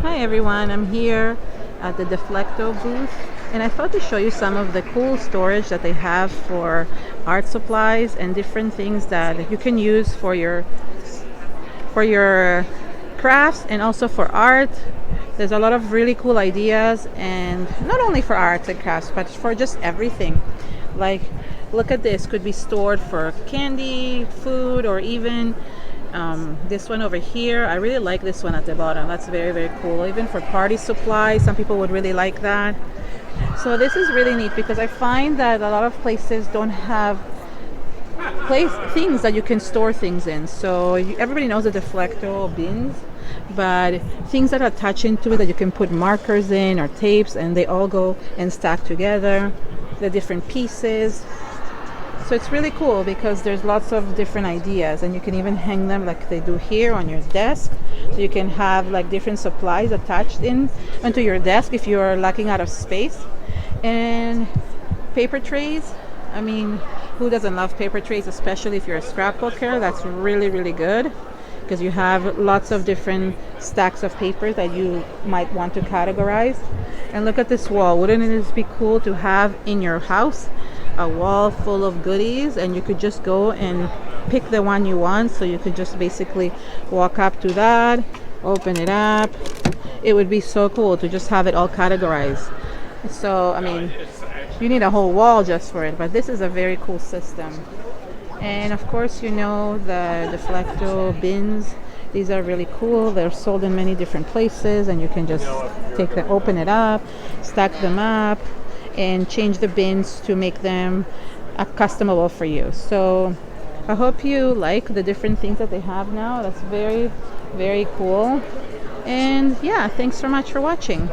Hi everyone, I'm here at the Deflecto booth and I thought to show you some of the cool storage that they have for art supplies and different things that you can use for your crafts and also for art. There's a lot of really cool ideas, and not only for arts and crafts but for just everything. Like, look at this, could be stored for candy, food, or even this one over here. I really like this one at the bottom. That's very, very cool. Even for party supplies, some people would really like that. So this is really neat because I find that a lot of places don't have things that you can store things in. So everybody knows the Deflecto bins, but things that attach into it that you can put markers in or tapes, and they all go and stack together. The different pieces. So it's really cool because there's lots of different ideas, and you can even hang them like they do here on your desk. So you can have like different supplies attached in onto your desk if you're lacking out of space. And paper trays. I mean, who doesn't love paper trays, especially if you're a scrapbooker? That's really, really good because you have lots of different stacks of paper that you might want to categorize. And look at this wall. Wouldn't it just be cool to have in your house a wall full of goodies, and you could just go and pick the one you want? So you could just basically walk up to that, open it up. It would be so cool to just have it all categorized. So, I mean, you need a whole wall just for it, but this is a very cool system. And of course, you know, the Deflecto bins. These are really cool. They're sold in many different places, and you can just open it up, stack them up, and change the bins to make them customable for you. So I hope you like the different things that they have now. That's very, very cool. And yeah, thanks so much for watching.